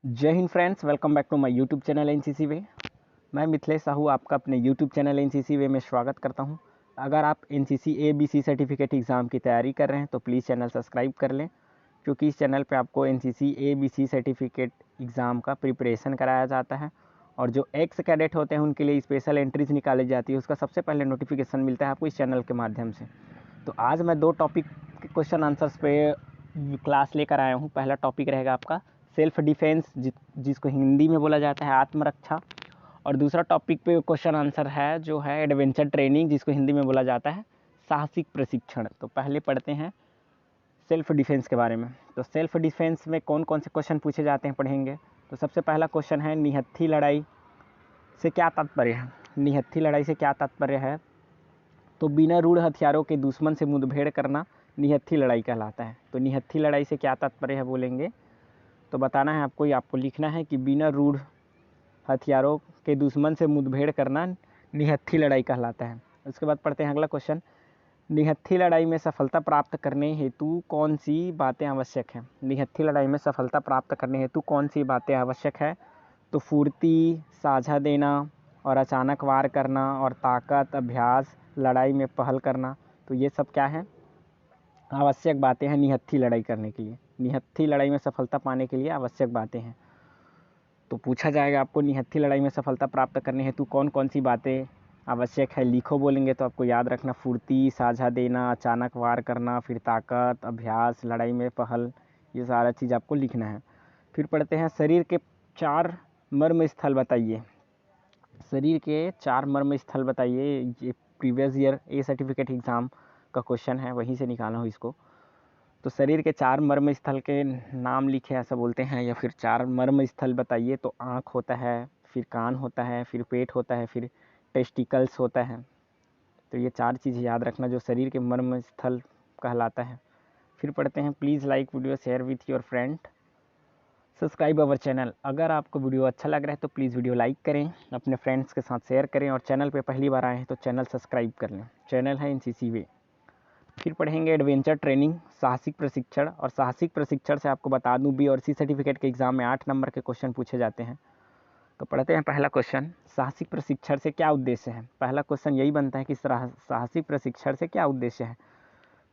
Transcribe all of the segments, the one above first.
जय Hind friends, welcome back to my YouTube channel NCC way. मैं मिथिलेश साहू आपका अपने यूट्यूब चैनल एनसीसी वे में स्वागत करता हूं। अगर आप एनसीसी एबीसी सर्टिफिकेट एग्ज़ाम की तैयारी कर रहे हैं तो प्लीज़ चैनल सब्सक्राइब कर लें, क्योंकि इस चैनल पे आपको एनसीसी एबीसी सर्टिफिकेट एग्ज़ाम का प्रिपरेशन कराया जाता है और जो एक्स कैडेट होते हैं उनके लिए स्पेशल एंट्रीज निकाली जाती है। उसका सबसे पहले नोटिफिकेशन मिलता है आपको इस चैनल के माध्यम से। तो आज मैं दो टॉपिक के क्वेश्चन आंसर्स पे क्लास लेकर आया हूँ। पहला टॉपिक रहेगा आपका सेल्फ डिफेंस, जिसको हिंदी में बोला जाता है आत्मरक्षा, और दूसरा टॉपिक पे क्वेश्चन आंसर है जो है एडवेंचर ट्रेनिंग, जिसको हिंदी में बोला जाता है साहसिक प्रशिक्षण। तो पहले पढ़ते हैं सेल्फ डिफेंस के बारे में। तो सेल्फ डिफेंस में कौन कौन से क्वेश्चन पूछे जाते हैं पढ़ेंगे। तो सबसे पहला क्वेश्चन है निहत्थी लड़ाई से क्या तात्पर्य है। निहत्थी लड़ाई से क्या तात्पर्य है? तो बिना रूढ़ हथियारों के दुश्मन से मुठभेड़ करना निहत्थी लड़ाई कहलाता है। तो निहत्थी लड़ाई से क्या तात्पर्य है बोलेंगे तो बताना है आपको लिखना है कि बिना रूढ़ हथियारों के दुश्मन से मुठभेड़ करना निहत्थी लड़ाई कहलाता है। उसके बाद पढ़ते हैं अगला क्वेश्चन, निहत्थी लड़ाई में सफलता प्राप्त करने हेतु कौन सी बातें आवश्यक हैं। निहत्थी लड़ाई में सफलता प्राप्त करने हेतु कौन सी बातें आवश्यक है? तो फुर्ती, साझा देना और अचानक वार करना और ताकत, अभ्यास, लड़ाई में पहल करना। तो ये सब क्या है? आवश्यक बातें हैं निहत्थी लड़ाई करने के लिए। निहत्थी लड़ाई में सफलता पाने के लिए आवश्यक बातें हैं। तो पूछा जाएगा आपको निहत्थी लड़ाई में सफलता प्राप्त करने हेतु कौन कौन सी बातें आवश्यक है, लिखो बोलेंगे तो आपको याद रखना फुर्ती, साझा देना, अचानक वार करना, फिर ताकत, अभ्यास, लड़ाई में पहल, ये सारा चीज़ आपको लिखना है। फिर पढ़ते हैं शरीर के 4 मर्म स्थल बताइए। शरीर के 4 मर्म स्थल बताइए। ये previous year A certificate exam का क्वेश्चन है, वहीं से निकाला हूँ इसको। तो शरीर के 4 मर्म स्थल के नाम लिखे ऐसा बोलते हैं, या फिर 4 मर्म स्थल बताइए। तो आँख होता है, फिर कान होता है, फिर पेट होता है, फिर टेस्टिकल्स होता है। तो ये 4 चीज़ याद रखना जो शरीर के मर्म स्थल कहलाता है। फिर पढ़ते हैं please like video, share with your friend, subscribe our channel. अगर आपको वीडियो अच्छा लग रहा है तो प्लीज़ वीडियो लाइक करें, अपने फ्रेंड्स के साथ शेयर करें, और चैनल पे पहली बार आए हैं तो चैनल सब्सक्राइब कर लें। चैनल है एनसीसी वे। फिर पढ़ेंगे एडवेंचर ट्रेनिंग, साहसिक प्रशिक्षण। और साहसिक प्रशिक्षण से आपको बता दूं बी और सी सर्टिफिकेट के एग्ज़ाम में 8 नंबर के क्वेश्चन पूछे जाते हैं। तो पढ़ते हैं पहला क्वेश्चन, साहसिक प्रशिक्षण से क्या उद्देश्य है। पहला क्वेश्चन यही बनता है कि साहसिक प्रशिक्षण से क्या उद्देश्य है।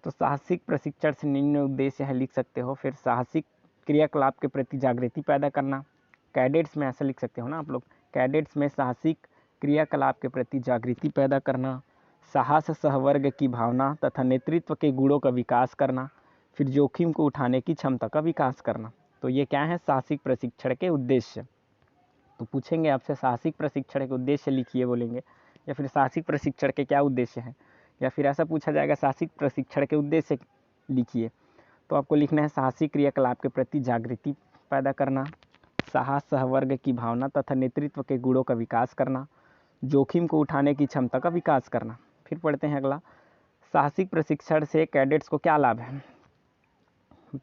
तो साहसिक प्रशिक्षण से निम्न उद्देश्य है, लिख सकते हो। फिर साहसिक क्रियाकलाप के प्रति जागृति पैदा करना। कैडेट्स में ऐसा लिख सकते हो ना आप लोग, कैडेट्स में साहसिक क्रियाकलाप के प्रति जागृति पैदा करना, साहस, सहवर्ग की भावना तथा नेतृत्व के गुणों का विकास करना, फिर जोखिम को उठाने की क्षमता का विकास करना। तो ये क्या है? साहसिक प्रशिक्षण के उद्देश्य। तो पूछेंगे आपसे साहसिक प्रशिक्षण के उद्देश्य लिखिए बोलेंगे, या फिर साहसिक प्रशिक्षण के क्या उद्देश्य हैं, या फिर ऐसा पूछा जाएगा साहसिक प्रशिक्षण के उद्देश्य लिखिए। तो आपको लिखना है साहसिक क्रियाकलाप के प्रति जागृति पैदा करना, साहस, सहवर्ग की भावना तथा नेतृत्व के गुणों का विकास करना, जोखिम को उठाने की क्षमता का विकास करना। फिर पढ़ते हैं अगला, साहसिक प्रशिक्षण से कैडेट्स को क्या लाभ है।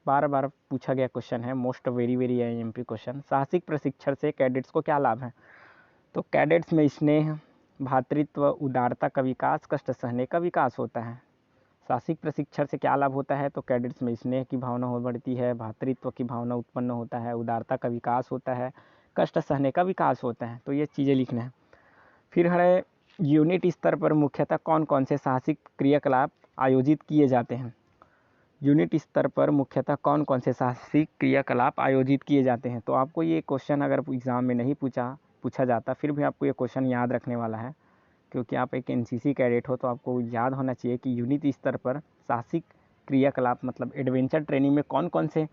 बार बार पूछा गया क्वेश्चन है, most very very IMP question. साहसिक प्रशिक्षण से कैडेट्स को क्या लाभ है। तो कैडेट्स में स्नेह, भातृत्व, उदारता का विकास, कष्ट सहने का विकास होता है। साहसिक प्रशिक्षण से क्या लाभ होता है। तो कैडेट्स में स्नेह की भावना हो बढ़ती है, भातृत्व की भावना उत्पन्न होता है, उदारता का विकास होता है, कष्ट सहने का विकास होता है। तो ये चीज़ें लिखना है। फिर है यूनिट स्तर पर मुख्यतः कौन कौन से साहसिक क्रियाकलाप आयोजित किए जाते हैं। यूनिट स्तर पर मुख्यतः कौन कौन से साहसिक क्रियाकलाप आयोजित किए जाते हैं। तो आपको ये क्वेश्चन अगर एग्ज़ाम में नहीं पूछा जाता, फिर भी आपको ये क्वेश्चन याद रखने वाला है, क्योंकि आप एक एनसीसी कैडेट हो। तो आपको याद होना चाहिए कि यूनिट स्तर पर साहसिक क्रियाकलाप मतलब एडवेंचर ट्रेनिंग में कौन कौन से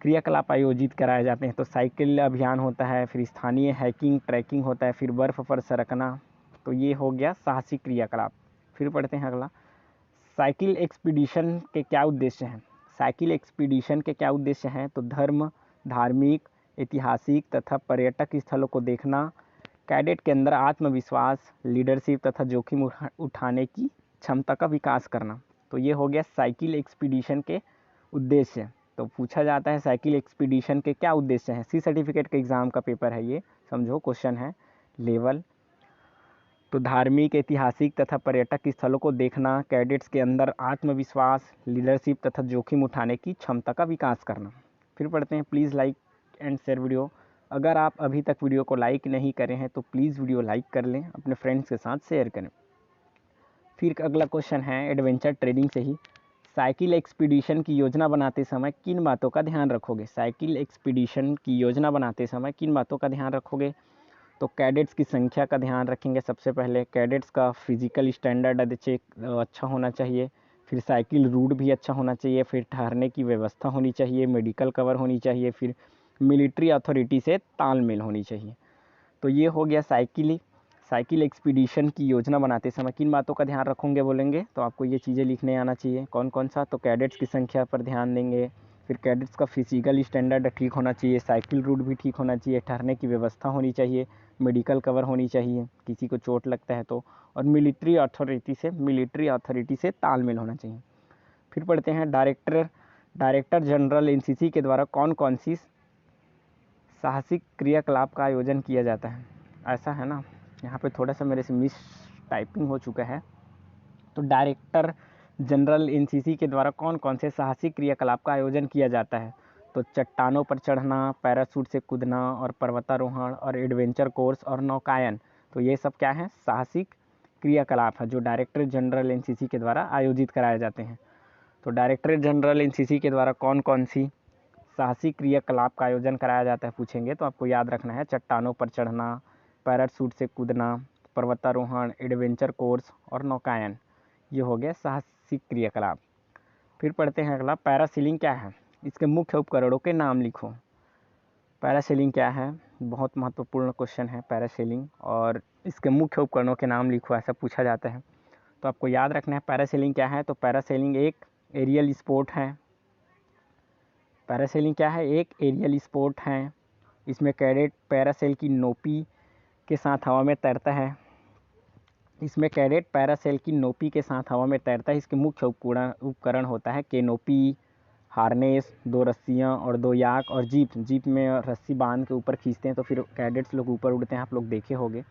क्रियाकलाप आयोजित कराए जाते हैं। तो साइकिल अभियान होता है, फिर स्थानीय हाइकिंग ट्रैकिंग होता है, फिर बर्फ़ पर सरकना। तो ये हो गया साहसिक क्रियाकलाप। फिर पढ़ते हैं अगला, साइकिल एक्सपीडिशन के क्या उद्देश्य हैं। साइकिल एक्सपीडिशन के क्या उद्देश्य हैं। तो धर्म, धार्मिक, ऐतिहासिक तथा पर्यटक स्थलों को देखना, कैडेट के अंदर आत्मविश्वास, लीडरशिप तथा जोखिम उठाने की क्षमता का विकास करना। तो ये हो गया साइकिल एक्सपीडिशन के उद्देश्य। तो पूछा जाता है साइकिल एक्सपीडिशन के क्या उद्देश्य हैं। सी सर्टिफिकेट के एग्ज़ाम का पेपर है ये, समझो क्वेश्चन है लेवल। तो धार्मिक, ऐतिहासिक तथा पर्यटक स्थलों को देखना, कैडेट्स के अंदर आत्मविश्वास, लीडरशिप तथा जोखिम उठाने की क्षमता का विकास करना। फिर पढ़ते हैं please like and share video. अगर आप अभी तक वीडियो को लाइक नहीं करें हैं तो प्लीज़ वीडियो लाइक कर लें, अपने फ्रेंड्स के साथ शेयर करें। फिर अगला क्वेश्चन है एडवेंचर ट्रेनिंग से ही, साइकिल एक्सपीडिशन की योजना बनाते समय किन बातों का ध्यान रखोगे? साइकिल एक्सपीडिशन की योजना बनाते समय किन बातों का ध्यान रखोगे? तो कैडेट्स की संख्या का ध्यान रखेंगे सबसे पहले, कैडेट्स का फिजिकल स्टैंडर्ड अच्छा होना चाहिए, फिर साइकिल रूट भी अच्छा होना चाहिए, फिर ठहरने की व्यवस्था होनी चाहिए, मेडिकल कवर होनी चाहिए, फिर मिलिट्री अथॉरिटी से तालमेल होनी चाहिए। तो ये हो गया साइकिल एक्सपीडिशन की योजना बनाते समय किन बातों का ध्यान रखोगे बोलेंगे, तो आपको ये चीज़ें लिखने आना चाहिए। कौन कौन सा? तो कैडेट्स की संख्या पर ध्यान देंगे, फिर कैडेट्स का फिजिकल स्टैंडर्ड ठीक होना चाहिए, साइकिल रूट भी ठीक होना चाहिए, ठहरने की व्यवस्था होनी चाहिए, मेडिकल कवर होनी चाहिए किसी को चोट लगता है तो, और मिलिट्री अथॉरिटी से तालमेल होना चाहिए। फिर पढ़ते हैं डायरेक्टर जनरल एनसीसी के द्वारा कौन कौन सी साहसिक क्रियाकलाप का आयोजन किया जाता है? ऐसा है ना, यहाँ पे थोड़ा सा मेरे से मिस टाइपिंग हो चुका है। तो डायरेक्टर जनरल एनसीसी के द्वारा कौन कौन से साहसिक क्रियाकलाप का आयोजन किया जाता है? तो चट्टानों पर चढ़ना, पैराशूट से कूदना और पर्वतारोहण और एडवेंचर कोर्स और नौकायन। तो ये सब क्या है? साहसिक क्रियाकलाप है जो डायरेक्टर जनरल एनसीसी के द्वारा आयोजित कराए जाते हैं। तो डायरेक्टर जनरल एनसीसी के द्वारा कौन कौन सी साहसिक क्रियाकलाप का आयोजन कराया जाता है पूछेंगे तो आपको याद रखना है, चट्टानों पर चढ़ना, पैराशूट से कूदना, पर्वतारोहण, एडवेंचर कोर्स और नौकायन। ये हो गया साहसिक क्रियाकलाप। फिर पढ़ते हैं अगला, पैरासेलिंग क्या है? इसके मुख्य उपकरणों के नाम लिखो। पैरासेलिंग क्या है? बहुत महत्वपूर्ण क्वेश्चन है पैरासेलिंग, और इसके मुख्य उपकरणों के नाम लिखो ऐसा पूछा जाता है। तो आपको याद रखना है पैरासेलिंग क्या है। तो पैरासेलिंग एक एरियल स्पोर्ट है। पैरासेलिंग क्या है? एक एरियल स्पोर्ट है। इसमें कैडेट पैरासेल की नोपी के साथ हवा में तैरता है। इसके मुख्य उपकरण होता है कैनोपी, हार्नेस, 2 रस्सियाँ और 2 याक और जीप में रस्सी बांध के ऊपर खींचते हैं तो फिर कैडेट्स लोग ऊपर उड़ते हैं, आप लोग देखे होंगे।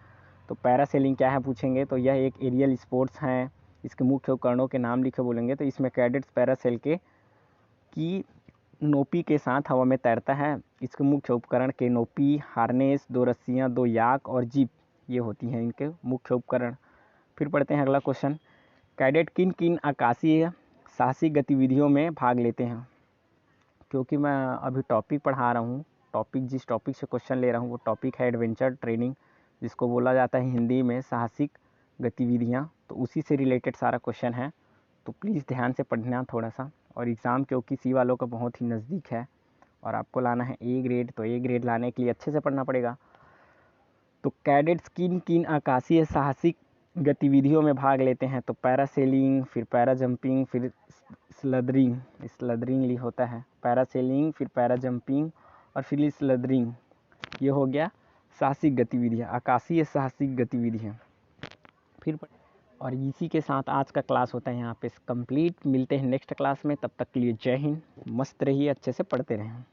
तो पैरासेलिंग क्या है पूछेंगे तो यह एक एरियल स्पोर्ट्स हैं। इसके मुख्य उपकरणों के नाम लिखे बोलेंगे तो इसमें कैडेट्स पैरासेल की नोपी के साथ हवा में तैरता है। इसके मुख्य उपकरण कैनोपी, हार्नेस, 2 रस्सियाँ, 2 याक और जीप, ये होती हैं इनके मुख्य उपकरण। फिर पढ़ते हैं अगला क्वेश्चन, कैडेट किन किन आकाशीय साहसिक गतिविधियों में भाग लेते हैं? क्योंकि मैं अभी टॉपिक पढ़ा रहा हूँ, जिस टॉपिक से क्वेश्चन ले रहा हूँ वो टॉपिक है एडवेंचर ट्रेनिंग, जिसको बोला जाता है हिंदी में साहसिक गतिविधियाँ। तो उसी से रिलेटेड सारा क्वेश्चन है, तो प्लीज़ ध्यान से पढ़ना थोड़ा सा। और एग्ज़ाम क्योंकि सी वालों का बहुत ही नज़दीक है और आपको लाना है ए ग्रेड, तो ए ग्रेड लाने के लिए अच्छे से पढ़ना पड़ेगा। तो कैडेट्स किन किन आकाशीय साहसिक गतिविधियों में भाग लेते हैं? तो पैरासेलिंग, फिर पैरा जंपिंग, फिर स्लदरिंग होता है, पैरासेलिंग, फिर पैरा जंपिंग और फिर स्लदरिंग। ये हो गया साहसिक गतिविधियाँ, आकाशीय साहसिक गतिविधियाँ। फिर और इसी के साथ आज का क्लास होता है यहाँ पे कंप्लीट। मिलते हैं नेक्स्ट क्लास में, तब तक के लिए जय हिंद, मस्त रहिए, अच्छे से पढ़ते रहें।